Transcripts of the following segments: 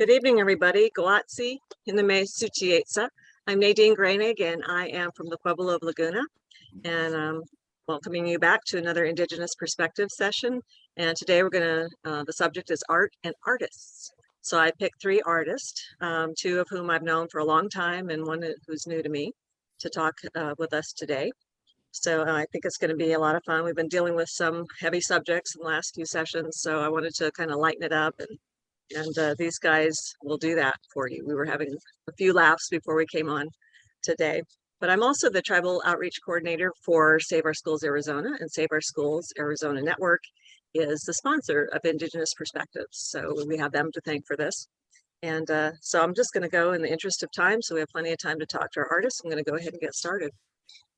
Good evening, everybody. Galatsi Hiname Suchietsa. I'm Nadine Grainig, and I am from the Pueblo of Laguna, and I'm welcoming you back to another Indigenous Perspective session. And today we're going to, the subject is art and artists. So I picked three artists, two of whom I've known for a long time and one who's new to me, to talk with us today. So I think it's going to be a lot of fun. We've been dealing with some heavy subjects in the last few sessions, so I wanted to kind of lighten it up, and these guys will do that for you. We were having a few laughs before we came on today. But I'm also the Tribal Outreach Coordinator for Save Our Schools Arizona, and Save Our Schools Arizona Network is the sponsor of Indigenous Perspectives. So we have them to thank for this. And so I'm just going to go in the interest of time, so we have plenty of time to talk to our artists. I'm going to go ahead and get started.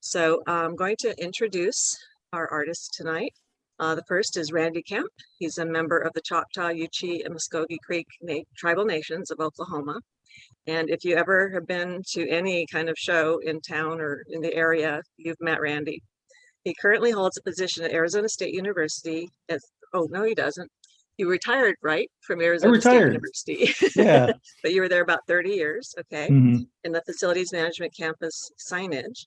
So I'm going to introduce our artists tonight. The first is Randy Kemp. He's a member of the Choctaw, Yuchi, and Muskogee Creek tribal nations of Oklahoma. And if you ever have been to any kind of show in town or in the area, you've met Randy. He currently holds a position at Arizona State University as, oh, no, he doesn't. You retired, right, from Arizona State University? Yeah. But you were there about 30 years, okay, Mm-hmm. in the facilities management campus signage.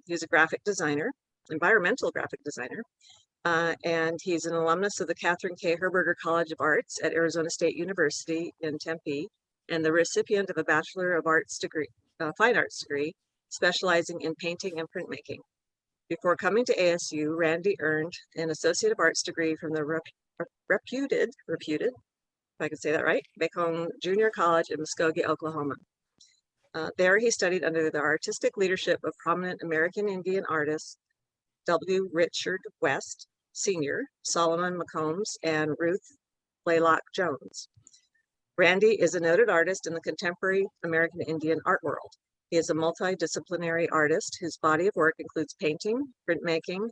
He's a graphic designer, environmental graphic designer, and he's an alumnus of the Catherine K. Herberger College of Arts at Arizona State University in Tempe, and the recipient of a Bachelor of Arts degree, Fine Arts degree, specializing in painting and printmaking. Before coming to ASU, Randy earned an Associate of Arts degree from the reputed, if I can say that right, Bacone Junior College in Muskogee, Oklahoma. There he studied under the artistic leadership of prominent American Indian artists W. Richard West, Sr., Solomon McCombs, and Ruth Blaylock Jones. Randy is a noted artist in the contemporary American Indian art world. He is a multidisciplinary artist whose body of work includes painting, printmaking,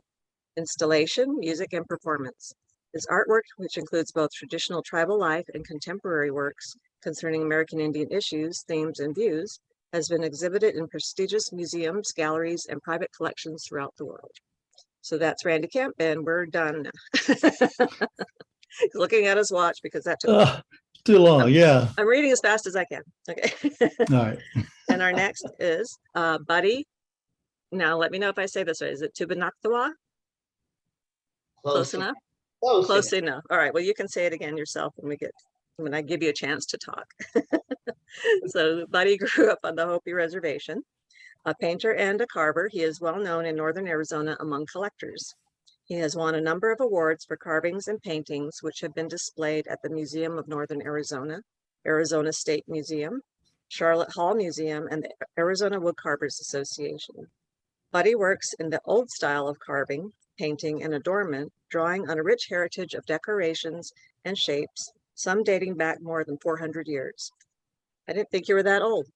installation, music, and performance. His artwork, which includes both traditional tribal life and contemporary works concerning American Indian issues, themes, and views, has been exhibited in prestigious museums, galleries, and private collections throughout the world. So that's Randy Kemp, and we're done now. He's looking at his watch because that took too long. Yeah. I'm reading as fast as I can. Okay. All right. And our next is Buddy. Now, let me know if I say this right. Is it Tubanaktawa? Close enough? Close enough. All right. Well, you can say it again yourself when I give you a chance to talk. So Buddy grew up on the Hopi Reservation. A painter and a carver, he is well known in northern Arizona among collectors. He has won a number of awards for carvings and paintings, which have been displayed at the Museum of Northern Arizona, Arizona State Museum, Charlotte Hall Museum, and the Arizona Woodcarvers Association. Buddy works in the old style of carving, painting, and adornment, drawing on a rich heritage of decorations and shapes, some dating back more than 400 years. I didn't think you were that old.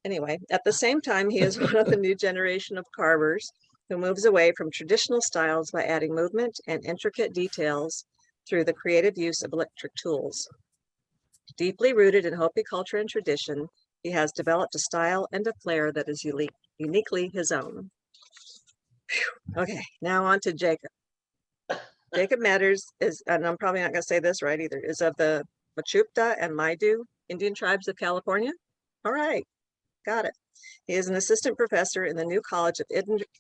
Anyway, at the same time, he is one of the new generation of carvers who moves away from traditional styles by adding movement and intricate details through the creative use of electric tools. Deeply rooted in Hopi culture and tradition, he has developed a style and a flair that is uniquely his own. Whew. Okay, now on to Jacob. Jacob Matters is, and I'm probably not going to say this right either, is of the Machupta and Maidu Indian tribes of California. All right. Got it. He is an assistant professor in the new College of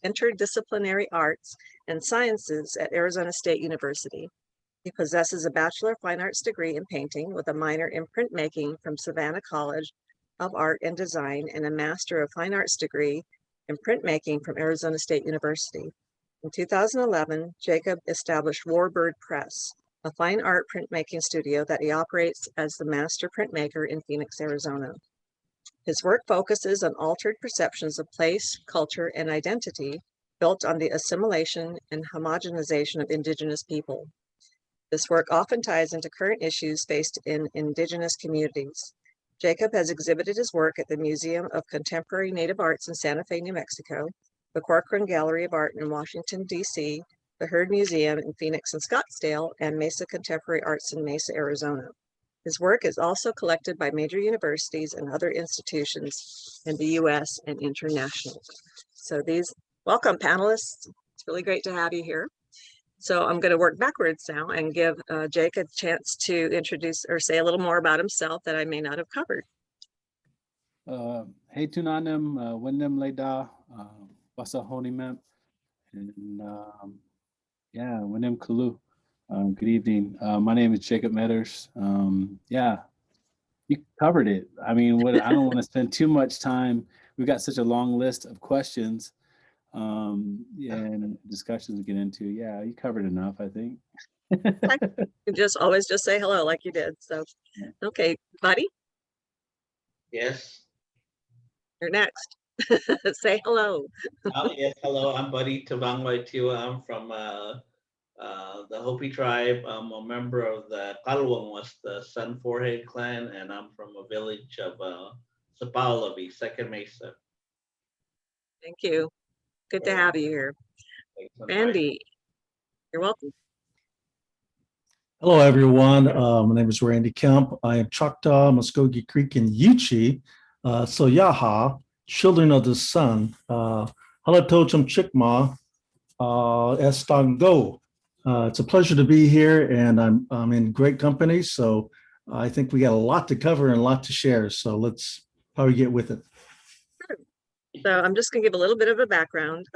Interdisciplinary Arts and Sciences at Arizona State University. He possesses a Bachelor of Fine Arts degree in painting with a minor in printmaking from Savannah College of Art and Design and a Master of Fine Arts degree in printmaking from Arizona State University. In 2011, Jacob established Warbird Press, a fine art printmaking studio that he operates as the master printmaker in Phoenix, Arizona. His work focuses on altered perceptions of place, culture, and identity built on the assimilation and homogenization of Indigenous people. This work often ties into current issues faced in Indigenous communities. Jacob has exhibited his work at the Museum of Contemporary Native Arts in Santa Fe, New Mexico, the Corcoran Gallery of Art in Washington, D.C., the Heard Museum in Phoenix and Scottsdale, and Mesa Contemporary Arts in Mesa, Arizona. His work is also collected by major universities and other institutions in the U.S. and internationally. So welcome panelists. It's really great to have you here. So I'm going to work backwards now and give Jake a chance to introduce or say a little more about himself that I may not have covered. Hey tunanim, winem leda, basa honimem, and yeah, winem kalu. Good evening. My name is Jacob Metters. Yeah, you covered it. I mean, I don't want to spend too much time. We've got such a long list of questions and discussions to get into. Yeah, you covered enough, I think. You always just say hello like you did. So, okay, buddy. Yes. You're next. Say hello. Oh, yes. Hello, I'm Buddy Tabangwai Tiwa. I'm from the Hopi tribe. I'm a member of the Kalwang, the Sun Forehead clan, and I'm from a village of Sapalabi, Second Mesa. Thank you. Good to have you here. Randy, you're welcome. Hello, everyone. My name is Randy Kemp. I am Choctaw, Muskogee Creek, and Yuchi. So Yaha, children of the sun. Halatochum Chikma, Estango. It's a pleasure to be here, and I'm in great company. So I think we got a lot to cover and a lot to share. So let's probably get with it. So I'm just going to give a little bit of a background,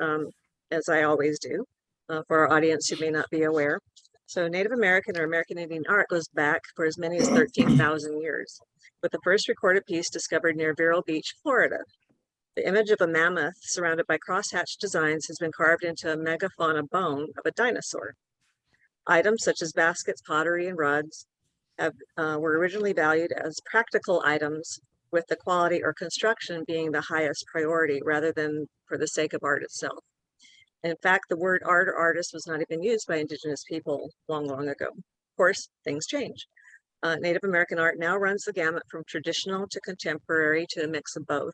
as I always do, for our audience who may not be aware. So Native American or American Indian art goes back for as many as 13,000 years, with the first recorded piece discovered near Vero Beach, Florida. The image of a mammoth surrounded by crosshatched designs has been carved into a megafauna bone of a dinosaur. Items such as baskets, pottery, and rugs were originally valued as practical items, with the quality or construction being the highest priority rather than for the sake of art itself. In fact, the word art or artist was not even used by Indigenous people long, long ago. Of course, things change. Native American art now runs the gamut from traditional to contemporary to a mix of both.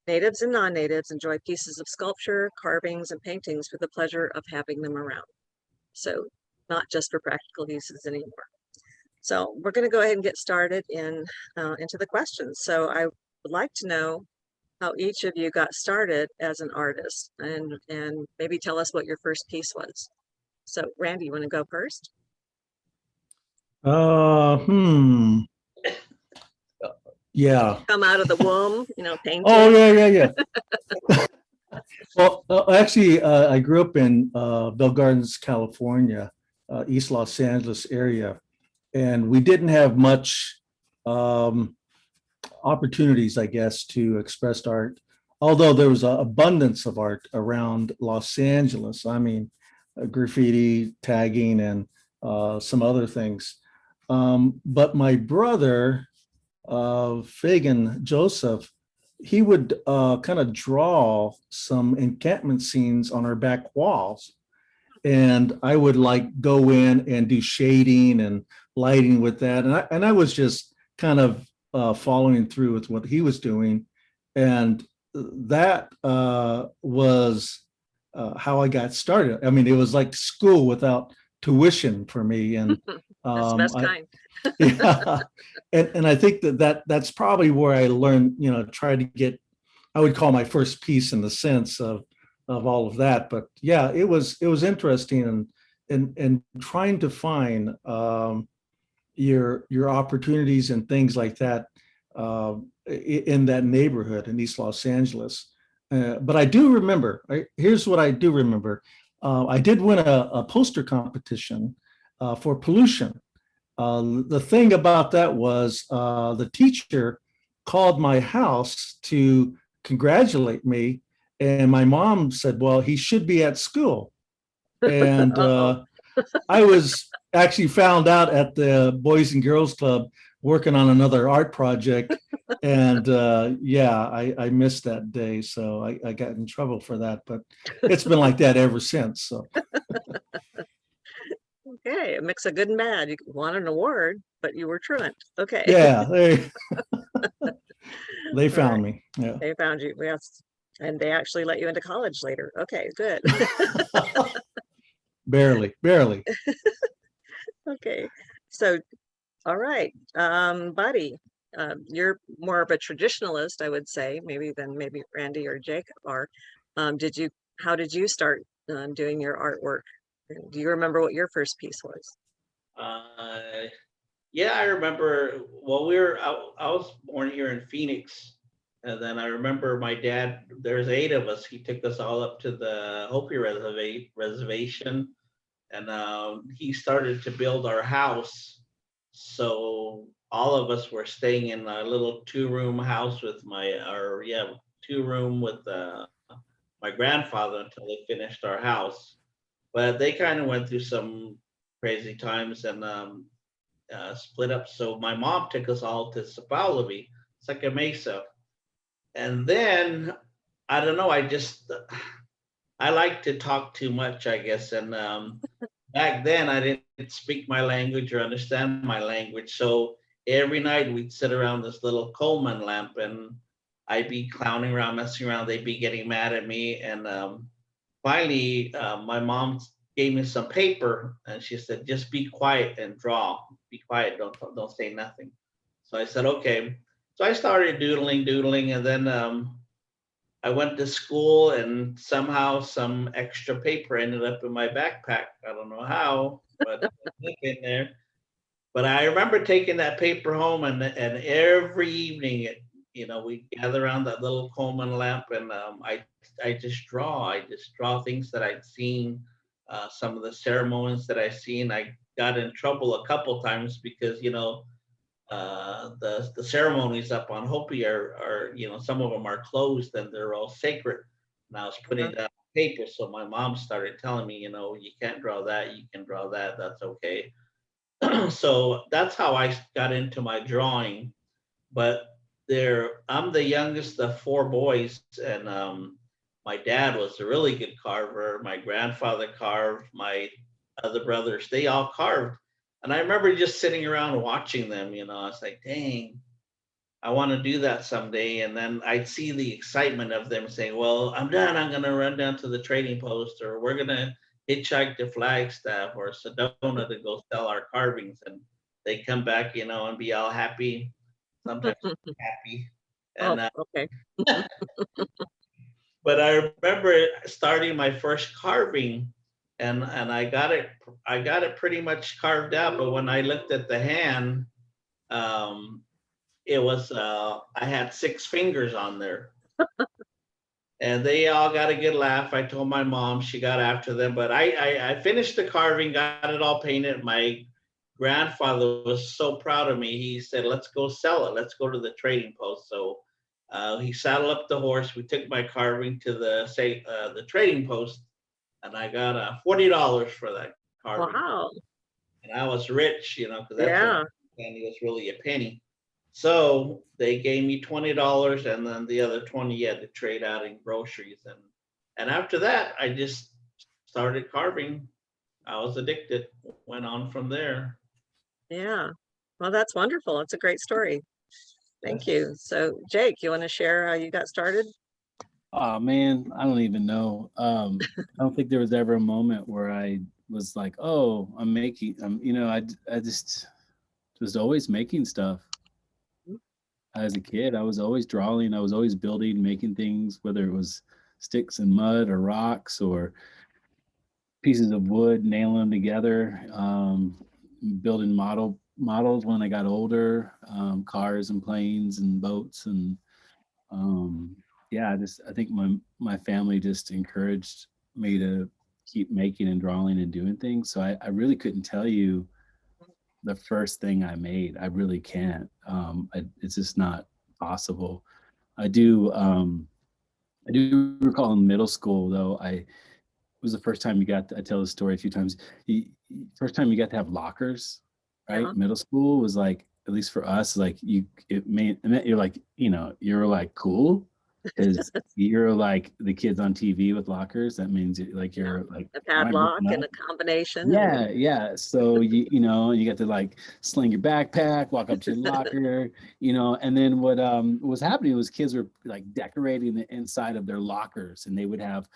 Natives and non-natives enjoy pieces of sculpture, carvings, and paintings for the pleasure of having them around. So not just for practical uses anymore. So we're going to go ahead and get started into the questions. So I would like to know how each of you got started as an artist, and maybe tell us what your first piece was. So Randy, you want to go first? Yeah. Come out of the womb, painting. Oh, yeah. Well, actually, I grew up in Bell Gardens, California, East Los Angeles area, and we didn't have much opportunities, I guess, to express art, although there was an abundance of art around Los Angeles. I mean, graffiti, tagging, and some other things. But my brother, Fagan Joseph, he would kind of draw some encampment scenes on our back walls. And I would like go in and do shading and lighting with that. And I was just kind of following through with what he was doing. And that was how I got started. I mean, it was like school without tuition for me. And that's the best kind. Yeah. And I think that's probably where I learned, try to get, I would call my first piece in the sense of all of that. But yeah, it was interesting and trying to find your opportunities and things like that in that neighborhood in East Los Angeles. But I do remember, here's what I do remember. I did win a poster competition for pollution. The thing about that was the teacher called my house to congratulate me. And my mom said, well, he should be at school. And I was actually found out at the Boys and Girls Club working on another art project. And I missed that day. So I got in trouble for that. But it's been like that ever since. So. Okay, a mix of good and bad. You won an award, but you were truant. Okay. Yeah, they found me. Yeah, they found you. Yes, and they actually let you into college later. Okay, good. barely. Okay, so all right, Buddy, you're more of a traditionalist, I would say, than maybe Randy or Jake are. How did you start doing your artwork? Do you remember what your first piece was? Yeah, I remember. Well, I was born here in Phoenix, and then I remember my dad. There's 8 of us. He took us all up to the Hopi reservation, and he started to build our house. So all of us were staying in a little 2-room house with 2-room with my grandfather until they finished our house. But they kind of went through some crazy times and split up. So my mom took us all to Sapalavi, Second Mesa. And then, I don't know, I like to talk too much, I guess. And back then I didn't speak my language or understand my language. So every night we'd sit around this little Coleman lamp and I'd be clowning around, messing around. They'd be getting mad at me. And finally, my mom gave me some paper and she said, just be quiet and draw. Be quiet, don't say nothing. So I said, okay. So I started doodling, and then I went to school and somehow some extra paper ended up in my backpack. I don't know how, but it's in there. But I remember taking that paper home and every evening, we gather around that little Coleman lamp and I just draw. I just draw things that I'd seen, some of the ceremonies that I seen. I got in trouble a couple times because the ceremonies up on Hopi are some of them are closed and they're all sacred. And I was putting down paper, so my mom started telling me, you can't draw that, you can draw that, that's okay. So that's how I got into my drawing. But I'm the youngest of 4 boys, and my dad was a really good carver. My grandfather carved, my other brothers, they all carved. And I remember just sitting around watching them, I was like, dang, I want to do that someday. And then I'd see the excitement of them saying, well, I'm done. I'm going to run down to the trading post, or we're going to hitchhike to Flagstaff or Sedona to go sell our carvings. And they come back, and be all happy, sometimes happy. And, okay. but I remember starting my first carving and I got it pretty much carved out. But when I looked at the hand, it was I had 6 fingers on there. And they all got a good laugh. I told my mom, she got after them, but I finished the carving, got it all painted. My grandfather was so proud of me. He said, let's go sell it. Let's go to the trading post. So he saddled up the horse. We took my carving to the trading post, and I got $40 for that carving. Wow. And I was rich, because that's when candy was really a penny. So they gave me $20, and then the other 20 you had to trade out in groceries. And after that, I just started carving. I was addicted. Went on from there. Yeah. Well, that's wonderful. It's a great story. Thank you. So, Jake, you want to share how you got started? Oh man, I don't even know. I don't think there was ever a moment where I was like, oh, I just was always making stuff. As a kid, I was always drawing. I was always building, making things, whether it was sticks and mud or rocks or pieces of wood, nailing them together, building models when I got older, cars and planes and boats. And I think my family just encouraged me to keep making and drawing and doing things. So I really couldn't tell you the first thing I made. I really can't. It's just not possible. I do recall in middle school though. It was the first time I tell the story a few times. First time you got to have lockers, right? Yeah. Middle school was like, at least for us, like it meant you're like, you're like cool because you're like the kids on TV with lockers. That means you're like a padlock and a combination. Yeah. So you get to like sling your backpack, walk up to your locker, and then what was happening was kids were like decorating the inside of their lockers, and they would have,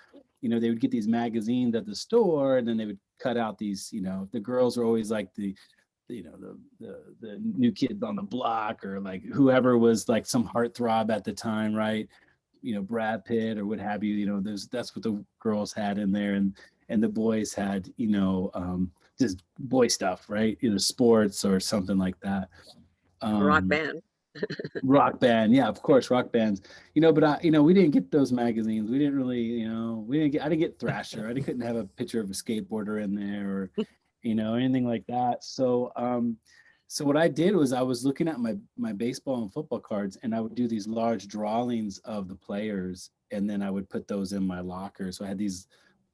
they would get these magazines at the store, and then they would cut out these, the girls were always like the new kids on the block, or like whoever was like some heartthrob at the time, right? Brad Pitt or what have you, that's what the girls had in there. and the boys had, just boy stuff, right? Sports or something like that. Rock band. Rock band, yeah, of course, rock bands. But we didn't get those magazines. We didn't really, I didn't get Thrasher. I couldn't have a picture of a skateboarder in there, or anything like that. So what I did was I was looking at my baseball and football cards, and I would do these large drawings of the players, and then I would put those in my locker. So I had these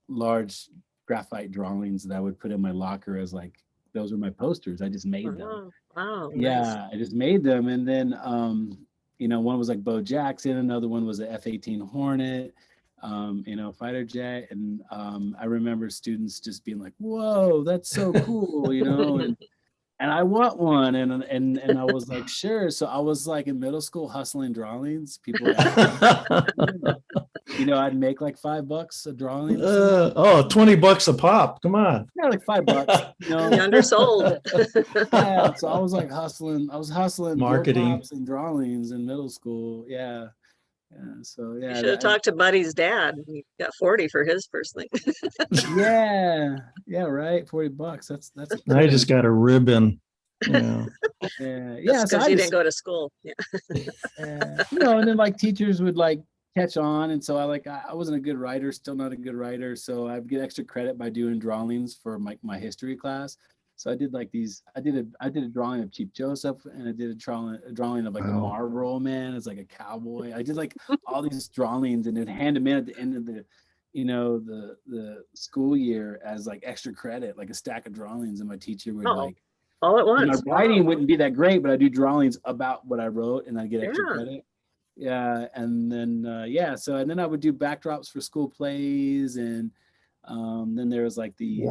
large graphite drawings that I would put in my locker as like, those were my posters. I just made them. Wow. Yeah, Nice. I just made them. And then, one was like Bo Jackson, another one was a F-18 Hornet, fighter jet. And I remember students just being like, whoa, that's so cool, and I want one. And I was like, sure. So I was like in middle school hustling drawings. People would ask me, I'd make like $5 a drawing. $20 a pop. Come on. Yeah, like $5. Undersold. Yeah, so I was like hustling. I was hustling Marketing. pops and drawings in middle school. Yeah. So yeah. You should have talked to Buddy's dad. He got 40 for his first thing. Yeah. Yeah. Right. $40. That's. I just got a ribbon. Yeah. Yeah. Because you didn't go to school. Yeah. And then like teachers would like catch on, and so I wasn't a good writer, still not a good writer, so I'd get extra credit by doing drawings for my history class. So I did like these. I did a drawing of Chief Joseph, and I did a drawing of like a Marlboro Man as like a cowboy. I did like all these drawings, and then hand them in at the end of the the school year as like extra credit, like a stack of drawings, and my teacher would like all at once. My writing wouldn't be that great, but I do drawings about what I wrote, and I get extra credit. Yeah, and then and then I would do backdrops for school plays, and then there was like the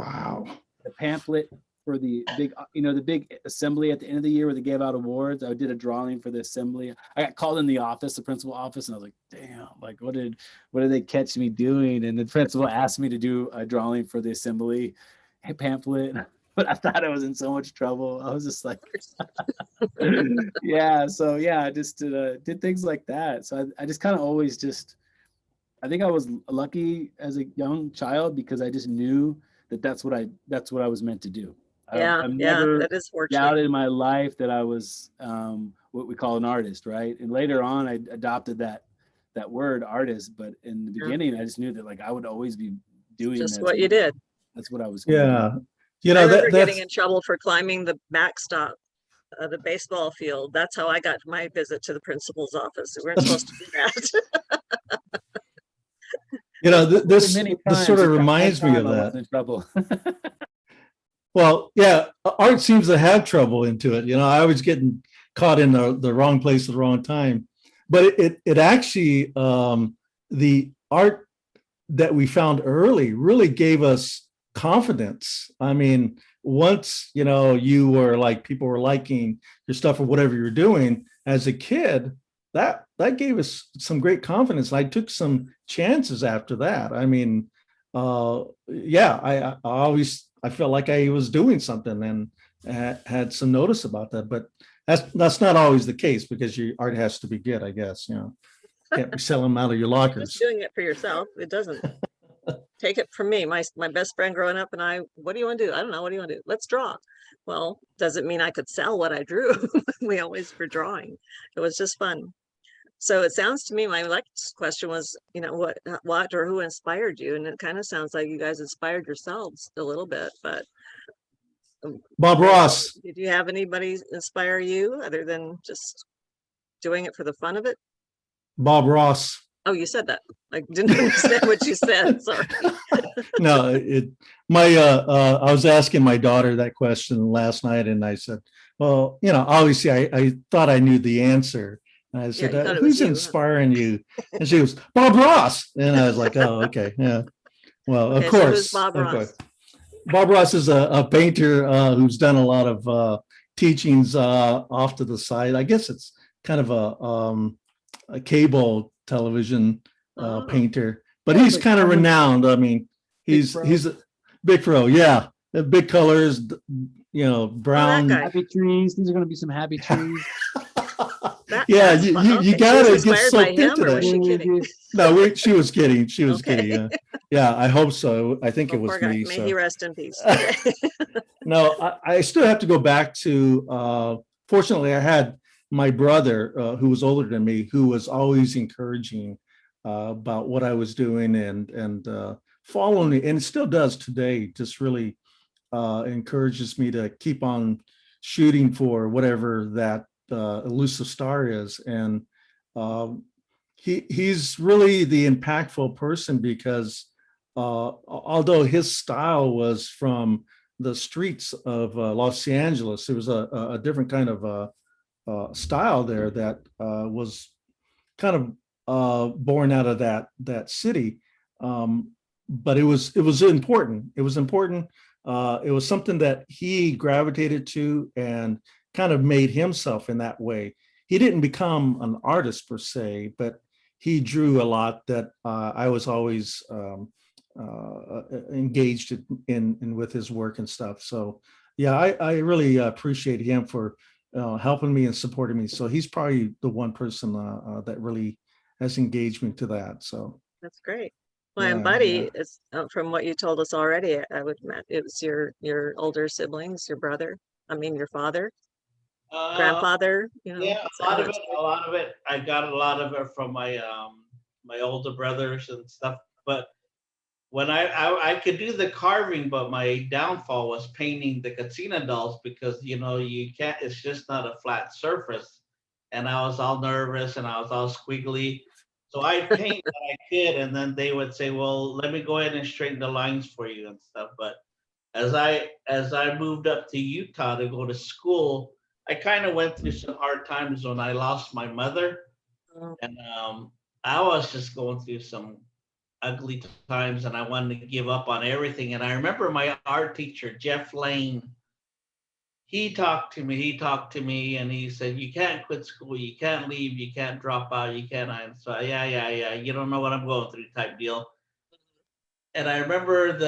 pamphlet for the big the big assembly at the end of the year where they gave out awards. I did a drawing for the assembly. I got called in the office, the principal office, and I was like, damn, like what did they catch me doing? And the principal asked me to do a drawing for the assembly pamphlet. But I thought I was in so much trouble. I was just like, yeah. So yeah, I just did things like that. So I just kind of always I think I was lucky as a young child because I just knew that's what I was meant to do. I've never that is fortunate. doubted in my life that I was what we call an artist, right? And later on, I adopted that word artist. But in the beginning, I just knew that like I would always be doing just what you did. That's what I was. Yeah. I remember getting in trouble for climbing the backstop of the baseball field. That's how I got my visit to the principal's office. We weren't supposed to do that. This sort of reminds me of that. In trouble. Well, yeah, art seems to have trouble into it. I was getting caught in the wrong place at the wrong time. But it actually, the art that we found early really gave us confidence. I mean, once you were like people were liking your stuff or whatever you're doing as a kid, that gave us some great confidence. I took some chances after that. I mean, I felt like I was doing something and had some notice about that. But that's not always the case because your art has to be good, I guess. Can't be selling them out of your lockers. Just doing it for yourself. It doesn't. Take it from me. My best friend growing up and I, what do you want to do? I don't know. What do you want to do? Let's draw. Well, doesn't mean I could sell what I drew. We always were drawing. It was just fun. So it sounds to me, my next question was, what or who inspired you? And it kind of sounds like you guys inspired yourselves a little bit, but. Bob Ross. Did you have anybody inspire you other than just doing it for the fun of it? Bob Ross. Oh, you said that. I didn't understand what you said. Sorry. No, I was asking my daughter that question last night, and I said, well, obviously I thought I knew the answer. And I said, who's inspiring you? And she was Bob Ross. And I was like, oh, okay. Yeah. Well, Okay, of course. So Bob Ross? Bob Ross is a painter who's done a lot of teachings off to the side. I guess it's kind of a cable television painter, but he's kind of renowned. I mean, he's a big pro. Yeah. Big colors, brown. Happy trees. These are going to be some happy trees. Yeah, that's fun. you Okay, she was gotta get inspired by soaked him, into or was that. she kidding? No, she was kidding. She was Okay. kidding. Yeah, I hope so. I think Oh, it was poor guy. me. May So he rest in peace. Okay. no, I still have to go back to, fortunately, I had my brother, who was older than me, who was always encouraging about what I was doing and following me, and it still does today, just really encourages me to keep on shooting for whatever that elusive star is. And he's really the impactful person because although his style was from the streets of Los Angeles, there was a different kind of style there that was kind of born out of that city. But it was important. It was important. It was something that he gravitated to and kind of made himself in that way. He didn't become an artist per se, but he drew a lot that I was always engaged in with his work and stuff. So yeah, I really appreciate him for helping me and supporting me. So he's probably the one person that really has engaged me to that. So That's great. Well, and yeah, Buddy is from what you told us already. I would it was your older siblings, your brother. I mean, your father, grandfather. You know, Yeah, so that's a lot of it. I got a lot of it from my older brothers and stuff. But when I could do the carving, but my downfall was painting the Katsina dolls because you can't. It's just not a flat surface, and I was all nervous and I was all squiggly. So I'd paint what I could, and then they would say, "Well, let me go ahead and straighten the lines for you and stuff." But as I moved up to Utah to go to school, I kind of went through some hard times when I lost my mother, oh, and I was just going through some ugly times, and I wanted to give up on everything. And I remember my art teacher, Jeff Lane. He talked to me, and he said, "You can't quit school. You can't leave. You can't drop out. You can't." And so, yeah. You don't know what I'm going through, type deal. And I remember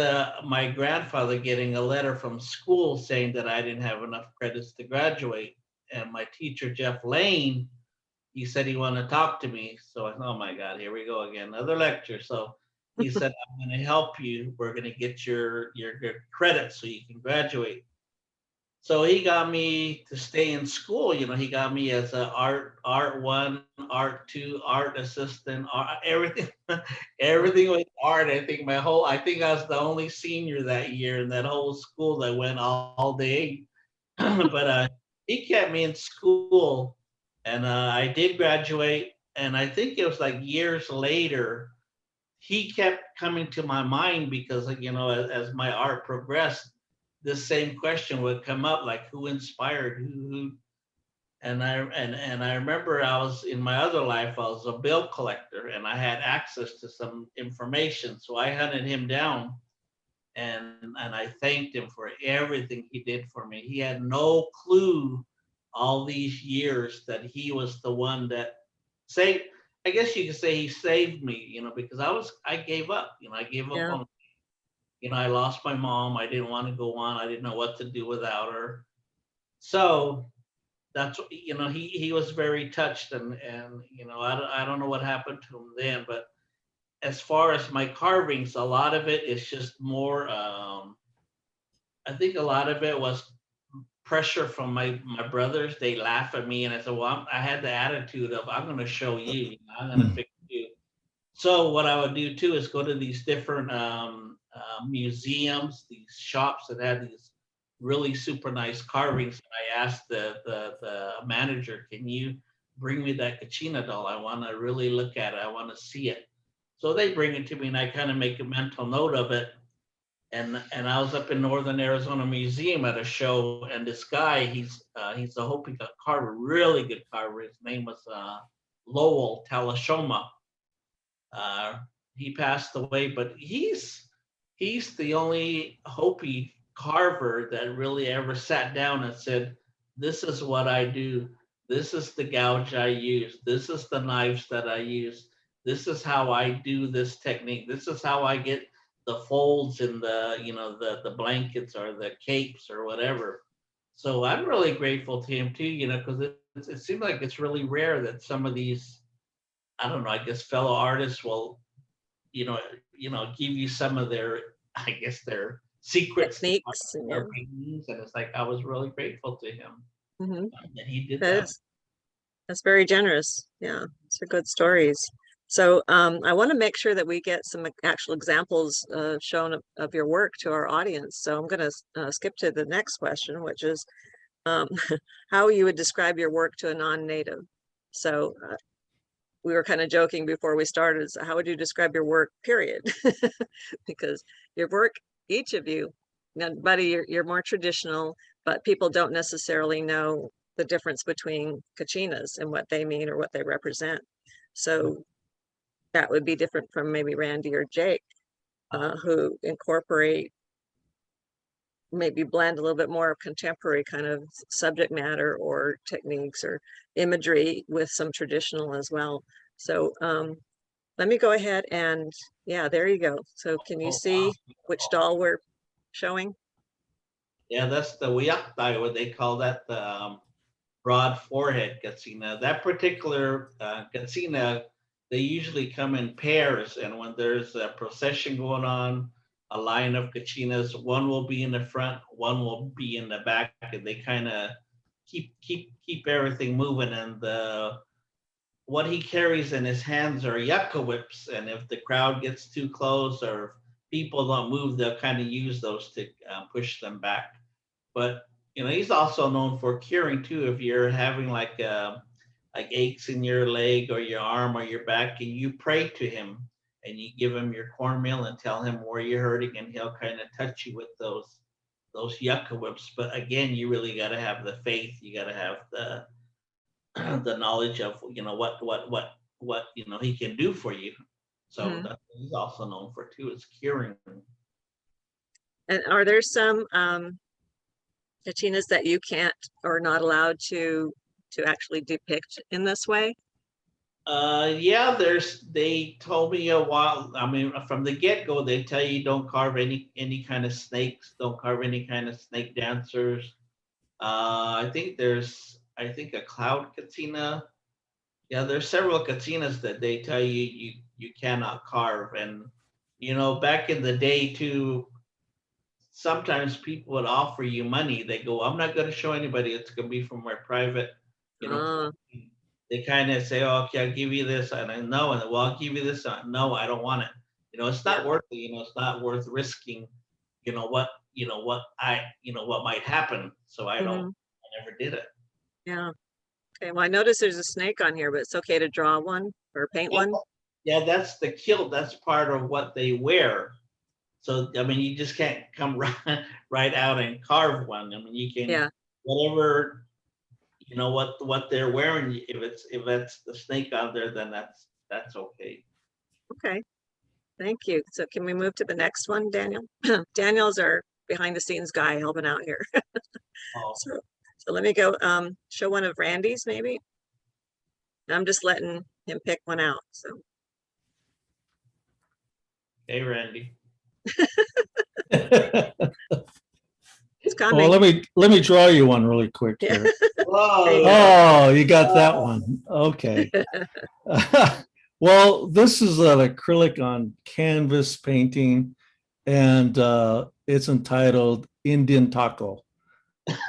my grandfather getting a letter from school saying that I didn't have enough credits to graduate. And my teacher, Jeff Lane, he said he wanted to talk to me. So I thought, oh my God, here we go again, another lecture. So he said, I'm going to help you. We're going to get your credits so you can graduate. So he got me to stay in school. He got me as a art one, art two, art assistant, everything, everything was art. I think I was the only senior that year in that whole school that went all day. But he kept me in school, and I did graduate. And I think it was like years later, he kept coming to my mind because as my art progressed, this same question would come up, like who inspired who. And I remember I was in my other life, I was a bill collector and I had access to some information, so I hunted him down, and I thanked him for everything he did for me. He had no clue all these years that he was the one that saved. I guess you could say he saved me, because I gave up. I gave up yeah. on. I lost my mom. I didn't want to go on. I didn't know what to do without her. So that's he was very touched, and I don't know what happened to him then, but as far as my carvings, a lot of it is just more. I think a lot of it was pressure from my brothers. They laugh at me, and I said, "Well, I had the attitude of I'm going to show you. I'm going to fix you." So what I would do too is go to these different museums, these shops that had these really super nice carvings. And I asked the manager, "Can you bring me that Kachina doll? I want to really look at it. I want to see it." So they bring it to me, and I kind of make a mental note of it. And I was up in Northern Arizona Museum at a show, and this guy, he's a Hopi carver, really good carver. His name was Lowell Talashoma. Uh, he passed away, but he's the only Hopi carver that really ever sat down and said, "This is what I do. This is the gouge I use. This is the knives that I use. This is how I do this technique. This is how I get the folds in the blankets or the capes or whatever." So I'm really grateful to him too, because it seems like it's really rare that some of these, I don't know, I guess fellow artists will, give you some of their, I guess their secrets to Techniques. And, their paintings, and it's like I was really grateful to him that he did that that. is, that's very generous. Yeah, these are good stories. So I want to make sure that we get some actual examples shown of your work to our audience. So I'm going to skip to the next question, which is how you would describe your work to a non-native. So we were kind of joking before we started, so how would you describe your work, period? Because your work, each of you, now, Buddy, you're more traditional, but people don't necessarily know the difference between kachinas and what they mean or what they represent. So that would be different from maybe Randy or Jake, who incorporate, maybe blend a little bit more of contemporary kind of subject matter or techniques or imagery with some traditional as well. So let me go ahead and, yeah, there you go. So can you see which doll we're showing? Yeah, that's the Wiaktai, what they call that, the broad forehead Katsina. That particular Katsina, they usually come in pairs, and when there's a procession going on, a line of Kachinas, one will be in the front, one will be in the back, and they kind of keep everything moving. And what he carries in his hands are yucca whips, and if the crowd gets too close or people don't move, they'll kind of use those to push them back. But he's also known for curing too. If you're having like aches in your leg or your arm or your back, and you pray to him and you give him your cornmeal and tell him where you're hurting, and he'll kind of touch you with those yucca whips. But again, you really got to have the faith. You got to have the knowledge of what he can do for you. So that's what he's also known for too, is curing. And are there some kachinas that you can't or not allowed to actually depict in this way? Yeah, they told me a while, I mean, from the get-go, they tell you don't carve any kind of snakes, don't carve any kind of snake dancers. I think a cloud katina. Yeah, there's several katinas that they tell you cannot carve. And back in the day too, sometimes people would offer you money. They go, I'm not going to show anybody. It's going to be from my private, they kind of say, oh, okay, I'll give you this. And I know, and well, I'll give you this. No, I don't want it. It's not worth it. It's not worth risking, what might happen. So I never did it. Yeah. Okay. Well, I noticed there's a snake on here, but it's okay to draw one or paint one. Yeah, that's the kilt. That's part of what they wear. So, I mean, you just can't come right out and carve one. I mean, you can, whatever, what they're wearing. If it's the snake on there, then that's okay. Okay, thank you. So can we move to the next one, Daniel? Daniel's our behind the scenes guy helping out here. So let me go show one of Randy's maybe. I'm just letting him pick one out. So. Hey, Randy. It's coming. Well, let me draw you one really quick here. Whoa. Oh, you got that one. Okay. Well, this is an acrylic on canvas painting, and it's entitled Indian Taco.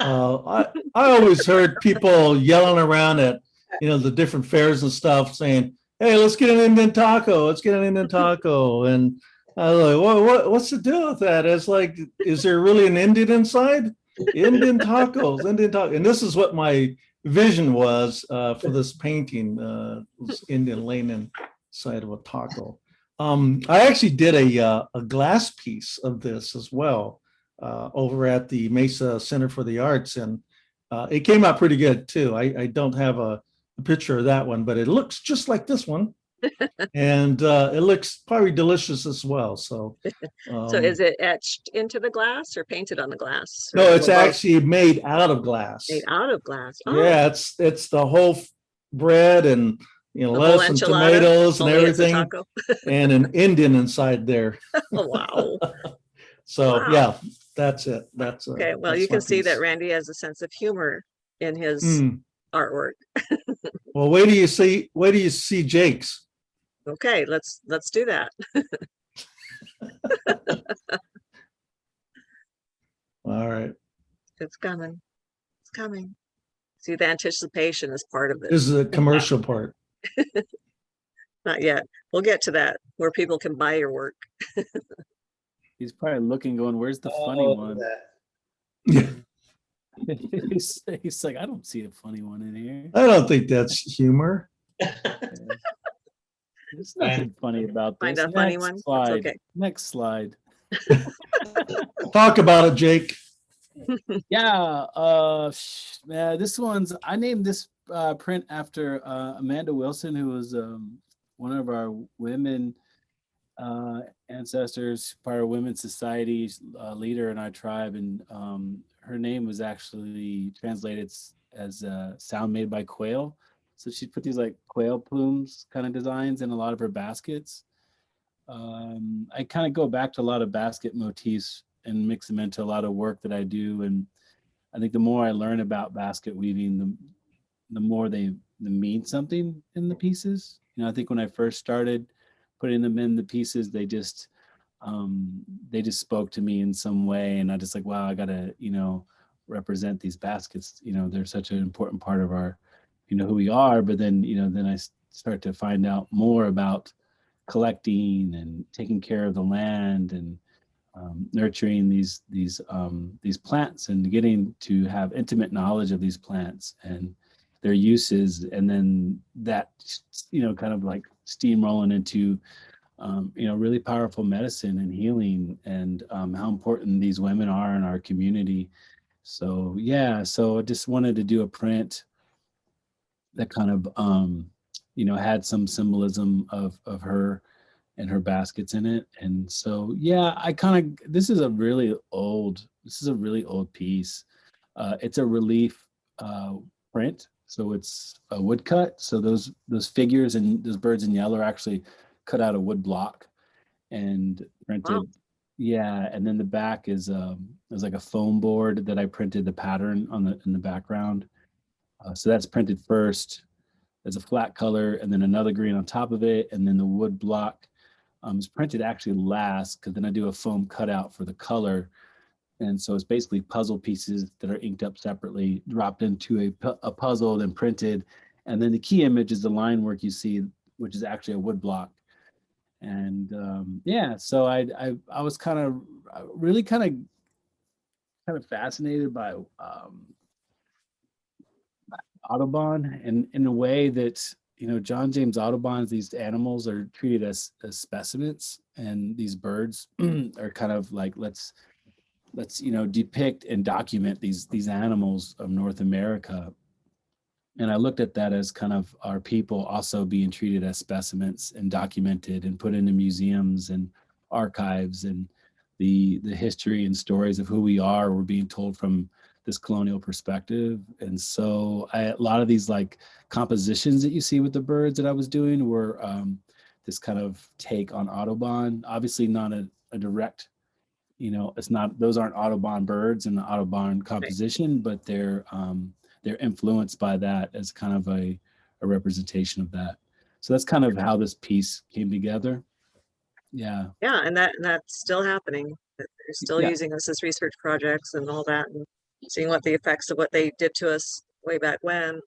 I always heard people yelling around at the different fairs and stuff saying, hey, let's get an Indian taco, let's get an Indian taco. And I was like, well, what's the deal with that? It's like, is there really an Indian inside? Indian tacos, Indian taco. And this is what my vision was for this painting, was Indian laying inside of a taco. I actually did a glass piece of this as well over at the Mesa Center for the Arts, and it came out pretty good too. I don't have a picture of that one, but it looks just like this one. And it looks probably delicious as well. So, so is it etched into the glass or painted on the glass? No, it's actually made out of glass. Made out of glass. Oh. Yeah, it's the whole bread and lettuce and tomatoes and everything, and an Indian inside there. Oh, wow. So wow. Yeah, That's it. Okay, well, that's you my can see that piece. Randy has a sense of humor in his Mm. artwork. Well, wait do you see Jake's? Okay, let's do that. All right. It's coming. It's coming. See, the anticipation is part of This this. is the commercial part. Not yet. We'll get to that where people can buy your work. He's probably looking, going, "Where's the funny Oh, one?" that. Yeah. He's like, "I don't see a funny one in here. I don't think that's humor. There's nothing funny about Find this." a funny Next one. That's slide. okay. Next slide. Talk about it, Jake. Yeah, man, this one's, I named this print after Amanda Wilson, who was one of our women ancestors, part of Women's Society's leader in our tribe, and her name was actually translated as sound made by quail. So she'd put these like quail plumes kind of designs in a lot of her baskets. I kind of go back to a lot of basket motifs and mix them into a lot of work that I do. And I think the more I learn about basket weaving, the more they mean something in the pieces. You know, I think when I first started putting them in the pieces, they just spoke to me in some way, and I just like, wow, I gotta, represent these baskets. You know, they're such an important part of our, who we are. But then, then I start to find out more about collecting and taking care of the land and nurturing these plants and getting to have intimate knowledge of these plants and their uses, and then that kind of like steamrolling into really powerful medicine and healing, and how important these women are in our community. So yeah, so I just wanted to do a print that kind of had some symbolism of her and her baskets in it. And so yeah, this is a really old piece. It's a relief print, so it's a woodcut. So those figures and those birds in yellow are actually cut out of wood block and printed. Wow. Yeah, and then the back is like a foam board that I printed the pattern in the background. So that's printed first as a flat color, and then another green on top of it, and then the wood block is printed actually last, because then I do a foam cutout for the color. And so it's basically puzzle pieces that are inked up separately, dropped into a puzzle, then printed. And then the key image is the line work you see, which is actually a wood block. And yeah, so I was kind of fascinated by Audubon, and in a way that John James Audubon's, these animals are treated as specimens, and these birds are kind of like, let's depict and document these animals of North America. And I looked at that as kind of our people also being treated as specimens and documented and put into museums and archives, and the history and stories of who we are were being told from this colonial perspective. And so a lot of these like compositions that you see with the birds that I was doing were this kind of take on Audubon. Obviously not a direct, it's not, those aren't Audubon birds in the Audubon composition, but they're influenced by that as kind of a representation of that. So that's kind of how this piece came together. Yeah. Yeah, and that's still happening. They're still Yeah. using us as research projects and all that, and seeing what the effects of what they did to us way back when,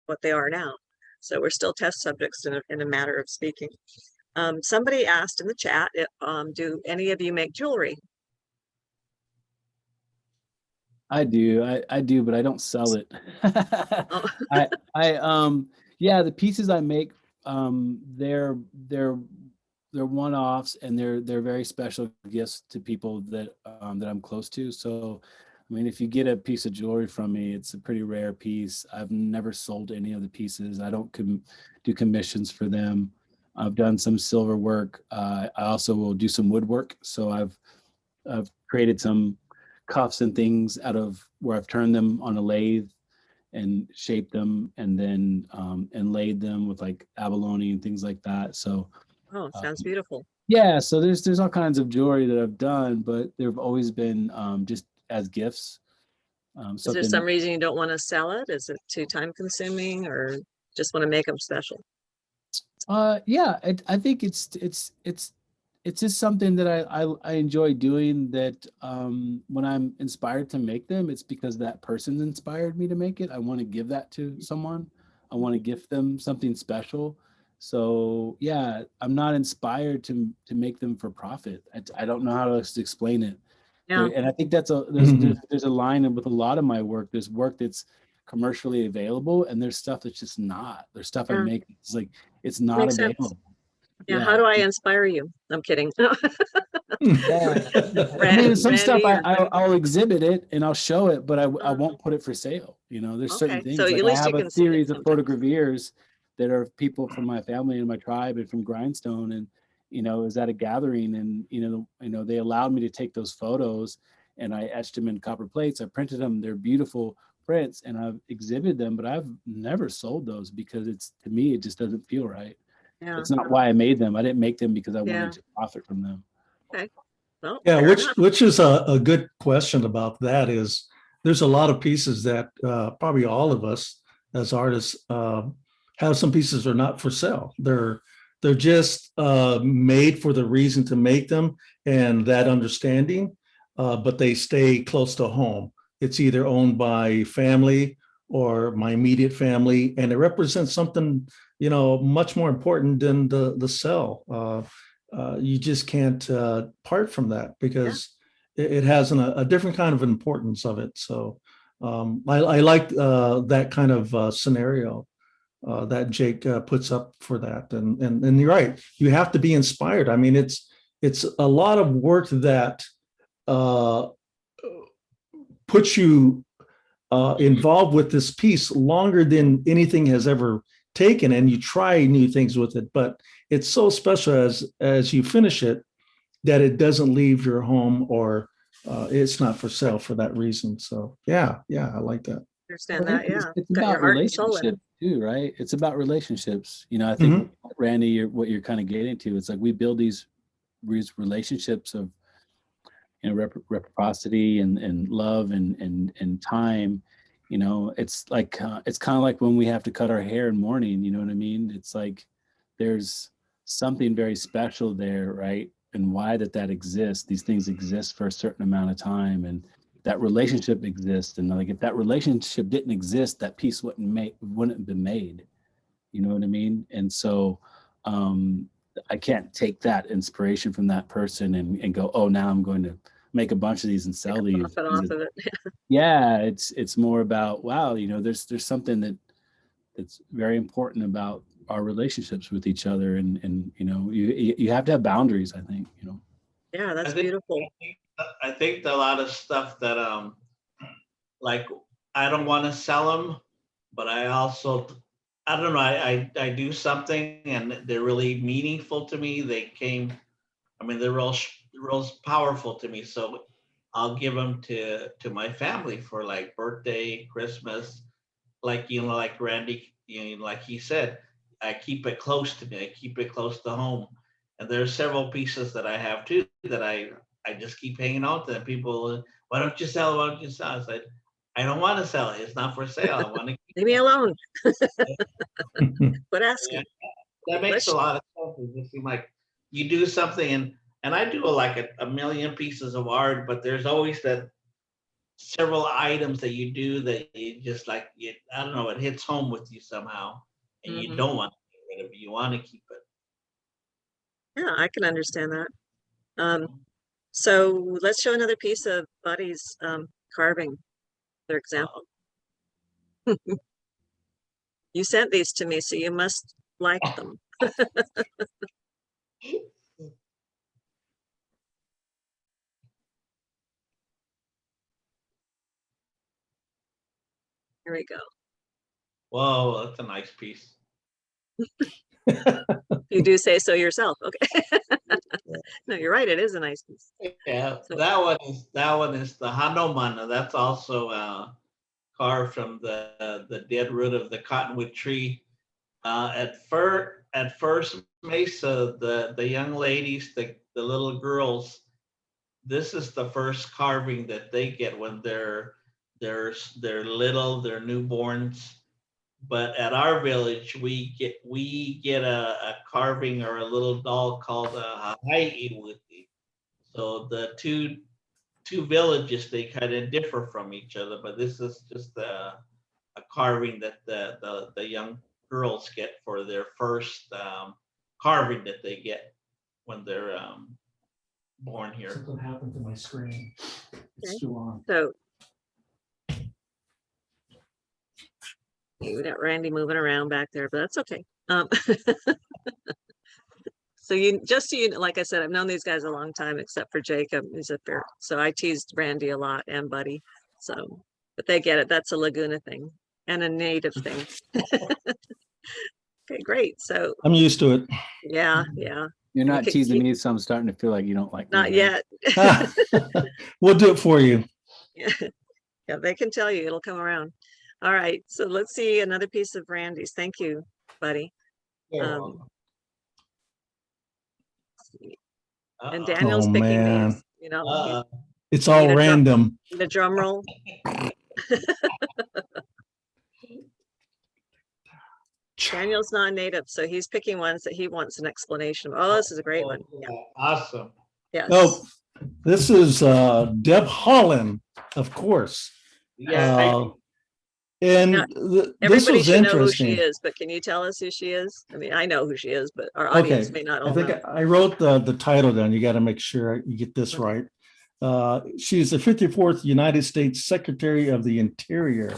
what they are now. So we're still test subjects in a matter of speaking. Somebody asked in the chat, do any of you make jewelry? I do, but I don't sell it. Oh. Yeah, the pieces I make, they're one-offs, and they're very special gifts to people that I'm close to. So, I mean, if you get a piece of jewelry from me, it's a pretty rare piece. I've never sold any of the pieces. I don't do commissions for them. I've done some silver work. I also will do some woodwork. So I've created some cuffs and things out of where I've turned them on a lathe and shaped them, and then and laid them with like abalone and things like that. So Oh, sounds beautiful. Yeah, so there's all kinds of jewelry that I've done, but they've always been just as gifts. Is there Something. some reason you don't want to sell it? Is it too time consuming or just want to make them special? Yeah, I think it's just something that I enjoy doing. That when I'm inspired to make them, it's because that person inspired me to make it. I want to give that to someone. I want to gift them something special. So yeah, I'm not inspired to make them for profit. I don't know how to explain it. Yeah. And I think that's Mhm. there's a line with a lot of my work. There's work that's commercially available, and there's stuff that's just not. There's stuff I Yeah. make. It's like it's not Makes sense. available. Yeah. How Yeah. do I inspire you? I'm kidding. Yeah. I mean, some stuff Randy or I'll exhibit it and I'll show it, but I uh, won't put it for sale. You know, there's certain okay. So things at like I least you have a can see it series of sometimes. photographers that are people from my family and my tribe and from Grindstone, and it was at a gathering, and they allowed me to take those photos, and I etched them in copper plates. I printed them. They're beautiful prints, and I've exhibited them, but I've never sold those because to me it just doesn't feel right. Yeah. It's not why I made them. I didn't make them because I Yeah. wanted to profit from them. Okay. Well, Yeah, fair enough. which is a good question about that is there's a lot of pieces that probably all of us as artists have some pieces that are not for sale. They're just made for the reason to make them and that understanding, but they stay close to home. It's either owned by family or my immediate family, and it represents something much more important than the sell. You just can't part from that because it has a different kind of importance of it. So I like that kind of scenario that Jake puts up for that. And you're right. You have to be inspired. I mean, it's a lot of work that uh, puts you involved with this piece longer than anything has ever taken, and you try new things with it, but it's so special as you finish it that it doesn't leave your home or it's not for sale for that reason. So yeah, I like that. Understand Well, that. Yeah. it's Got your about heart and soul in it. relationships too, right? It's about relationships. I think Randy, what you're kind of getting to, it's like we build these relationships of reciprocity and love and time. It's kind of like when we have to cut our hair in mourning. You know what I mean? It's like there's something very special there, right? And why that exists. These things exist for a certain amount of time, and that relationship exists. And like if that relationship didn't exist, that piece wouldn't have been made. You know what I mean? And so I can't take that inspiration from that person and go, oh, now I'm going to make a bunch of these and sell these. Profit off of it. Yeah, it's more about, wow, there's something that's very important about our relationships with each other, and you have to have boundaries, I think. Yeah, that's I think, beautiful. I think a lot of stuff that like I don't want to sell them, but I also I don't know, I do something and they're really meaningful to me. They're real powerful to me. So I'll give them to my family for like birthday, Christmas, like Randy, like he said, I keep it close to me. I keep it close to home. And there's several pieces that I have too that I just keep hanging on to. People, why don't you sell? Why don't you sell? I said, I don't want to sell it. It's not for sale. I want to keep Leave me alone. Quit it. asking. That makes a lot of sense. It just seems like you do something, and I do like a million pieces of art, but there's always that several items that you do that you just like, I don't know, it hits home with you somehow, and you Mhm. don't want to get rid of it. You want to keep it. Yeah, I can understand that. So let's show another piece of Buddy's carving, their example. You sent these to me, so you must like them. Here we go. Whoa, that's a nice piece. You do say so yourself. Okay. No, you're right. It is a nice piece. Yeah, So, that one is the Hanuman. That's also carved from the dead root of the cottonwood tree. at first, Mesa, the young ladies, the little girls, this is the first carving that they get when they're little, they're newborns. But at our village, we get a carving or a little doll called a Haiiwiti. So the two villages, they kind of differ from each other, but this is just a carving that the young girls get for their first carving that they get when they're born here. Something happened to my screen. It's Okay. too long. So we got Randy moving around back there, but that's okay. So like I said, I've known these guys a long time, except for Jacob, who's up there. So I teased Randy a lot and Buddy. So, but they get it. That's a Laguna thing and a native thing. Okay, great. So I'm used to it. yeah. You're not Okay, teasing me, so I'm starting to feel like you don't like me. Not right? yet. We'll do it for you. Yeah, they can tell you, it'll come around. All right, so let's see another piece of Randy's. Thank you, Buddy. And Daniel's Oh, picking man. these, you know, It's all need a drum- random. the drum roll. Daniel's non-native, so he's picking ones that he wants an explanation. Oh, this is a great one. Yeah. Awesome. Yes. Oh, this is Deb Holland, of course. Yeah. And Now, this Everybody was should know who she interesting. is, but can you tell us who she is? I mean, I know who she is, but our audience may not I all think know. I wrote the title down. You got to make sure you get this right. She's the 54th United States Secretary of the Interior.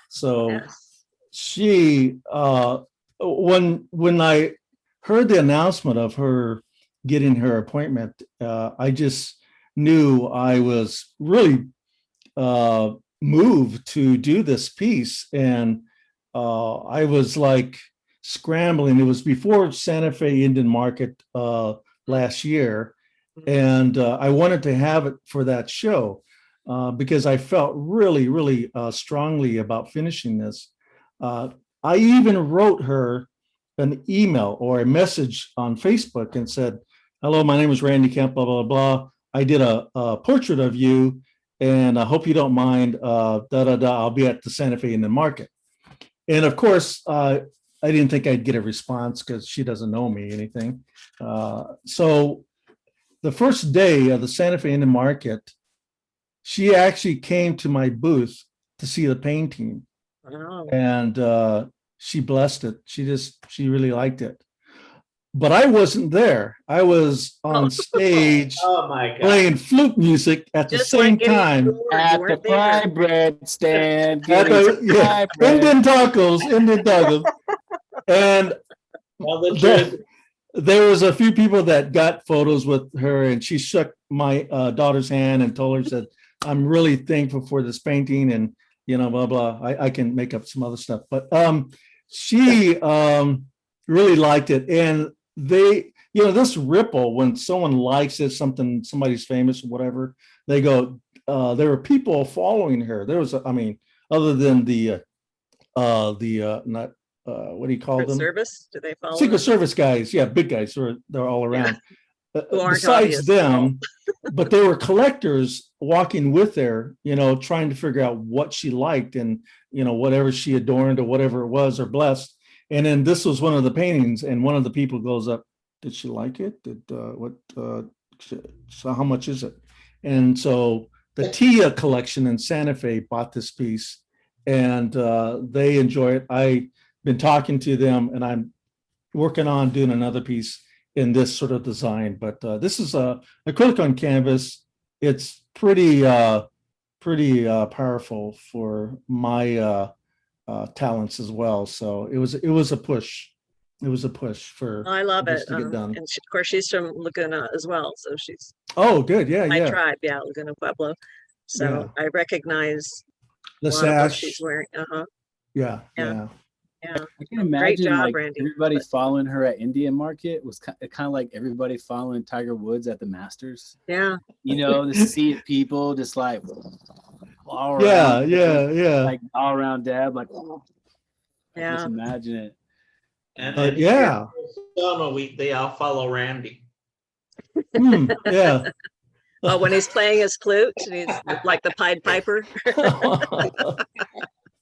So Yes. she, when I heard the announcement of her getting her appointment, I just knew I was really moved to do this piece. And I was like scrambling. It was before Santa Fe Indian Market last year. And I wanted to have it for that show because I felt really, really strongly about finishing this. I even wrote her an email or a message on Facebook and said, "Hello, my name is Randy Kemp, blah, blah, blah. I did a portrait of you and I hope you don't mind, I'll be at the Santa Fe Indian Market." And of course, I didn't think I'd get a response because she doesn't know me anything. So the first day of the Santa Fe Indian Market, she actually came to my booth to see the painting. Wow. And she blessed it. She really liked it. But I wasn't there. I was on stage Oh my God. playing flute music at the Just same like getting time. awards, you At the weren't there. fry bread stand. At getting the- some yeah, fry bread. Indian tacos. And Tell the truth. there was a few people that got photos with her, and she shook my daughter's hand and told her, said, "I'm really thankful for this painting," and blah blah. I can make up some other stuff, but she really liked it. And they, this ripple, when someone likes it, somebody's famous or whatever, they go. There were people following her. There was, other than the not. What do you call Secret them? Service? Do they follow? Secret them? Service guys, yeah, big guys. They're all around. Who aren't Besides obvious at all. them, but there were collectors walking with her, trying to figure out what she liked and whatever she adorned or whatever it was or blessed. And then this was one of the paintings, and one of the people goes up, "Did she like it? So how much is it?" And so the Tia collection in Santa Fe bought this piece, and they enjoy it. I've been talking to them, and I'm working on doing another piece in this sort of design. But this is a acrylic on canvas. It's pretty powerful for my talents as well. So it was a push. It was a push for I love this it. to get done. And of course, she's from Laguna as well. So she's Oh, good. Yeah, my yeah. tribe. Yeah, Laguna Pueblo. So I recognize The a lot of what sash. she's wearing. Yeah, Yeah. yeah. Yeah. I can imagine job, like Randy. everybody following her at Indian Market was kind of like everybody following Tiger Woods at the Masters. Yeah. The sea of people just like all Yeah, around, yeah. like all around Deb, like Yeah. just imagine it. And Yeah. No, they all follow Randy. Yeah. Oh, when he's playing his flute and he's like the Pied Piper.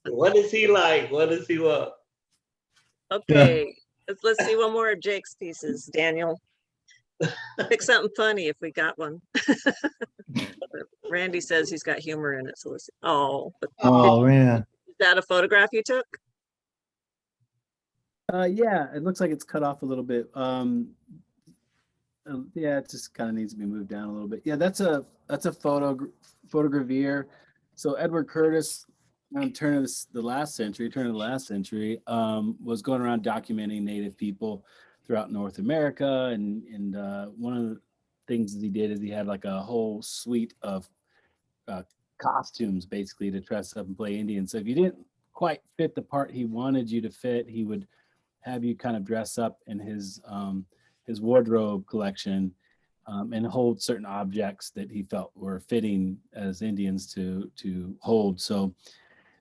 What is he like? What does he want? Okay, let's see one more of Jake's pieces, Daniel. Pick something funny if we got one. Randy says he's got humor in it, so let's see. Oh, but Oh man. is that a photograph you took? Yeah, it looks like it's cut off a little bit. Yeah, it just kind of needs to be moved down a little bit. Yeah, that's a photogravure. So Edward Curtis, around turn of the last century, was going around documenting Native people throughout North America, and one of the things that he did is he had like a whole suite of costumes basically to dress up and play Indian. So if you didn't quite fit the part he wanted you to fit, he would have you kind of dress up in his wardrobe collection, and hold certain objects that he felt were fitting as Indians to hold. So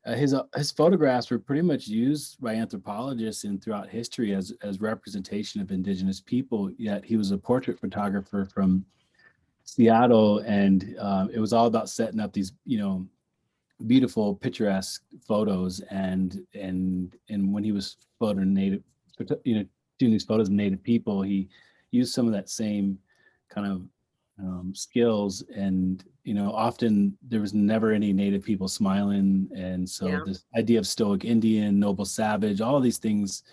his photographs were pretty much used by anthropologists and throughout history as representation of Indigenous people. Yet he was a portrait photographer from Seattle, and it was all about setting up these, beautiful, picturesque photos. And when he was doing these photos of Native people, he used some of that same kind of skills. And often there was never any Native people smiling, and so this idea of stoic Indian, noble savage, all of these things